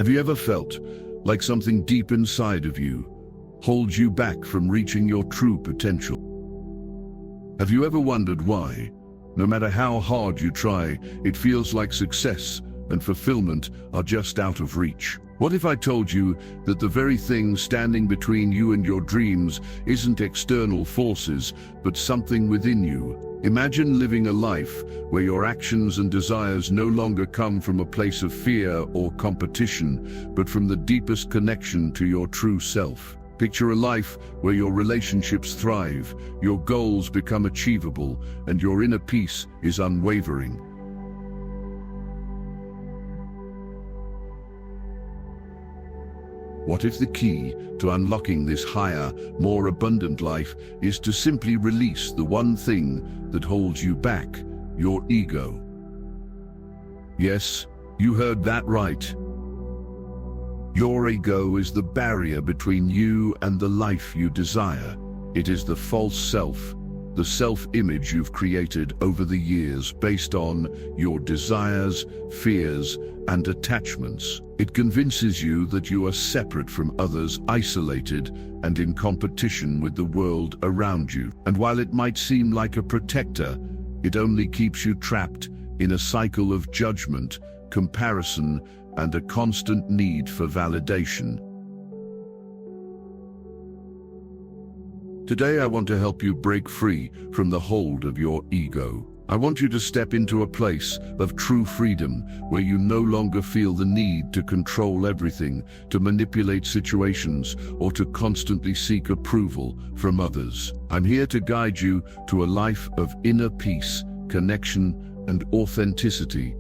Have you ever felt like something deep inside of you holds you back from reaching your true potential? Have you ever wondered why, no matter how hard you try, it feels like success and fulfillment are just out of reach? What if I told you that the very thing standing between you and your dreams isn't external forces, but something within you? Imagine living a life where your actions and desires no longer come from a place of fear or competition, but from the deepest connection to your true self. Picture a life where your relationships thrive, your goals become achievable, and your inner peace is unwavering. What if the key to unlocking this higher, more abundant life is to simply release the one thing that holds you back, your ego? Yes, you heard that right. Your ego is the barrier between you and the life you desire. It is the false self, the self-image you've created over the years based on your desires, fears, and attachments. It convinces you that you are separate from others, isolated, and in competition with the world around you. And while it might seem like a protector, it only keeps you trapped in a cycle of judgment, comparison, and a constant need for validation. Today I want to help you break free from the hold of your ego. I want you to step into a place of true freedom where you no longer feel the need to control everything, to manipulate situations, or to constantly seek approval from others. I'm here to guide you to a life of inner peace, connection, and authenticity.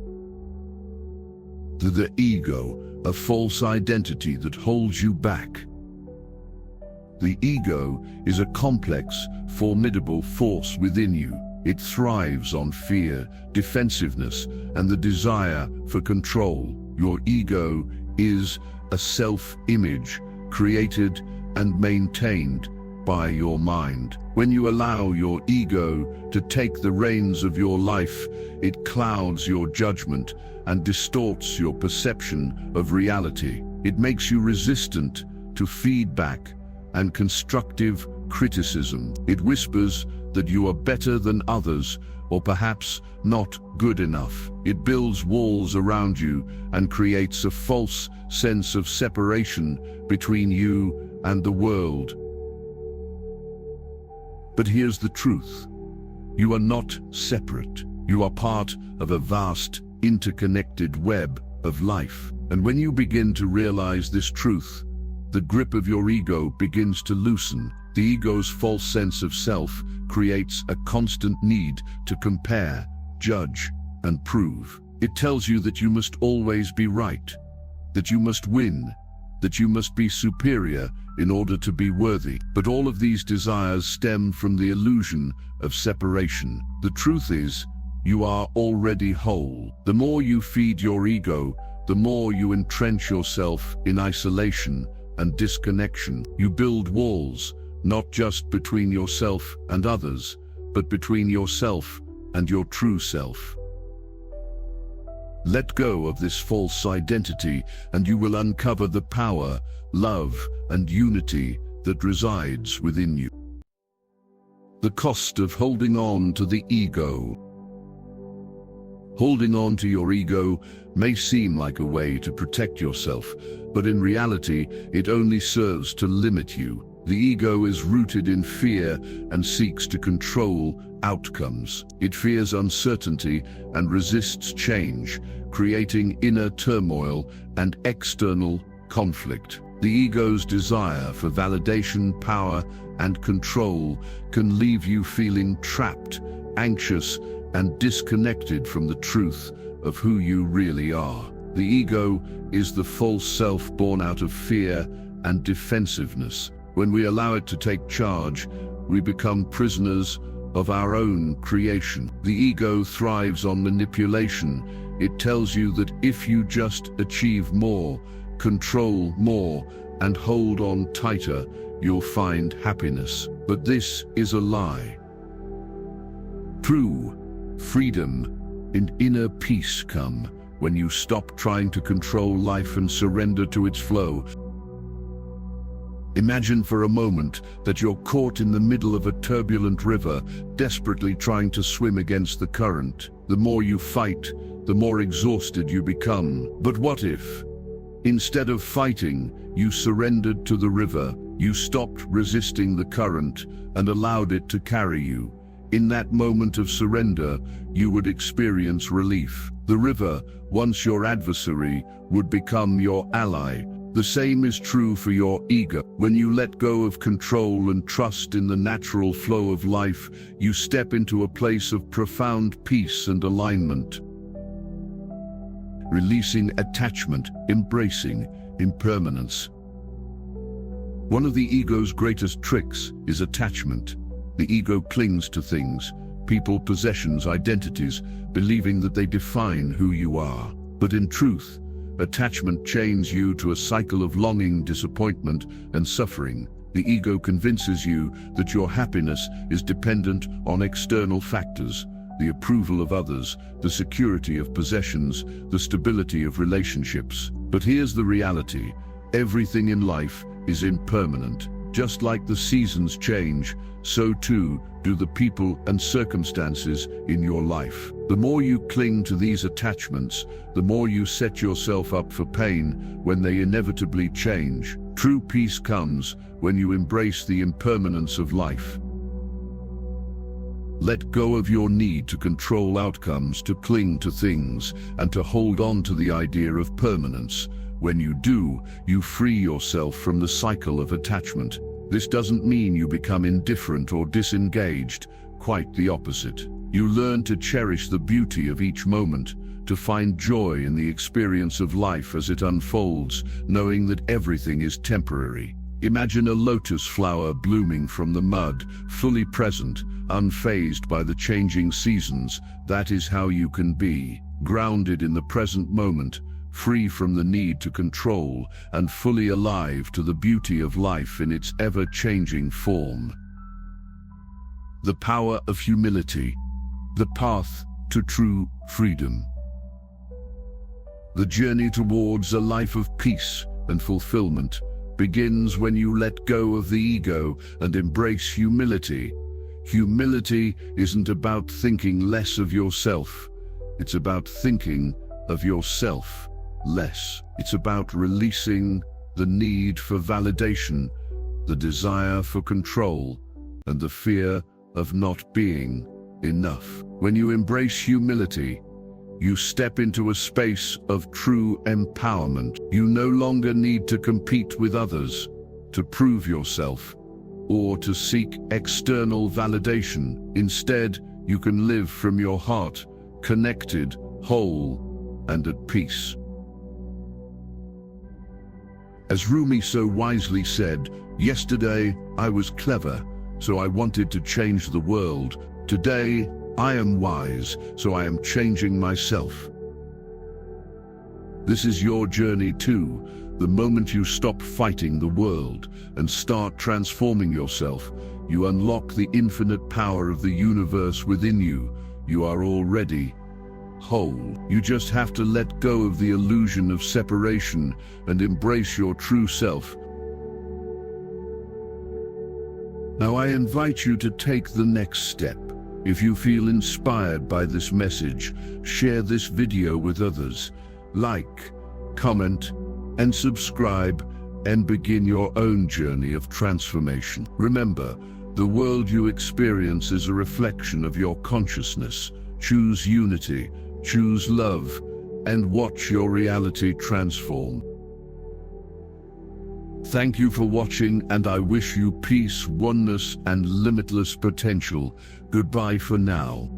The ego, a false identity that holds you back. The ego is a complex, formidable force within you. It thrives on fear, defensiveness, and the desire for control. Your ego is a self-image created and maintained by your mind. When you allow your ego to take the reins of your life, it clouds your judgment and distorts your perception of reality. It makes you resistant to feedback and constructive criticism. It whispers that you are better than others, or perhaps not good enough. It builds walls around you and creates a false sense of separation between you and the world. But here's the truth. You are not separate. You are part of a vast, interconnected web of life. And when you begin to realize this truth, the grip of your ego begins to loosen. The ego's false sense of self creates a constant need to compare, judge, and prove. It tells you that you must always be right, that you must win, that you must be superior in order to be worthy. But all of these desires stem from the illusion of separation. The truth is, you are already whole. The more you feed your ego, the more you entrench yourself in isolation and disconnection. You build walls, not just between yourself and others, but between yourself and your true self. Let go of this false identity, and you will uncover the power, love, and unity that resides within you. The cost of holding on to the ego. Holding on to your ego may seem like a way to protect yourself, but in reality, it only serves to limit you. The ego is rooted in fear and seeks to control outcomes. It fears uncertainty and resists change, creating inner turmoil and external conflict. The ego's desire for validation, power, and control can leave you feeling trapped, anxious, and disconnected from the truth of who you really are. The ego is the false self born out of fear and defensiveness. When we allow it to take charge, we become prisoners of our own creation. The ego thrives on manipulation. It tells you that if you just achieve more, control more, and hold on tighter, you'll find happiness. But this is a lie. True freedom and inner peace come when you stop trying to control life and surrender to its flow. Imagine for a moment that you're caught in the middle of a turbulent river, desperately trying to swim against the current. The more you fight, the more exhausted you become. But what if, instead of fighting, you surrendered to the river, you stopped resisting the current and allowed it to carry you? In that moment of surrender, you would experience relief. The river, once your adversary, would become your ally. The same is true for your ego. When you let go of control and trust in the natural flow of life, you step into a place of profound peace and alignment. Releasing attachment, embracing impermanence. One of the ego's greatest tricks is attachment. The ego clings to things, people, possessions, identities, believing that they define who you are. But in truth, attachment chains you to a cycle of longing, disappointment, and suffering. The ego convinces you that your happiness is dependent on external factors, the approval of others, the security of possessions, the stability of relationships. But here's the reality: everything in life is impermanent. Just like the seasons change, so too do the people and circumstances in your life. The more you cling to these attachments, the more you set yourself up for pain when they inevitably change. True peace comes when you embrace the impermanence of life. Let go of your need to control outcomes, to cling to things, and to hold on to the idea of permanence. When you do, you free yourself from the cycle of attachment. This doesn't mean you become indifferent or disengaged, quite the opposite. You learn to cherish the beauty of each moment, to find joy in the experience of life as it unfolds, knowing that everything is temporary. Imagine a lotus flower blooming from the mud, fully present, unfazed by the changing seasons. That is how you can be, grounded in the present moment, free from the need to control, and fully alive to the beauty of life in its ever-changing form. The power of humility, the path to true freedom. The journey towards a life of peace and fulfillment begins when you let go of the ego and embrace humility. Humility isn't about thinking less of yourself. It's about thinking of yourself less. It's about releasing the need for validation, the desire for control, and the fear of not being enough. When you embrace humility, you step into a space of true empowerment. You no longer need to compete with others, to prove yourself, or to seek external validation. Instead, you can live from your heart, connected, whole, and at peace. As Rumi so wisely said, "Yesterday I was clever, so I wanted to change the world. Today I am wise, so I am changing myself." This is your journey too. The moment you stop fighting the world and start transforming yourself, you unlock the infinite power of the universe within you. You are already whole. You just have to let go of the illusion of separation and embrace your true self. Now I invite you to take the next step. If you feel inspired by this message, share this video with others. Like, comment, and subscribe, and begin your own journey of transformation. Remember, the world you experience is a reflection of your consciousness. Choose unity, choose love, and watch your reality transform. Thank you for watching, and I wish you peace, oneness, and limitless potential. Goodbye for now.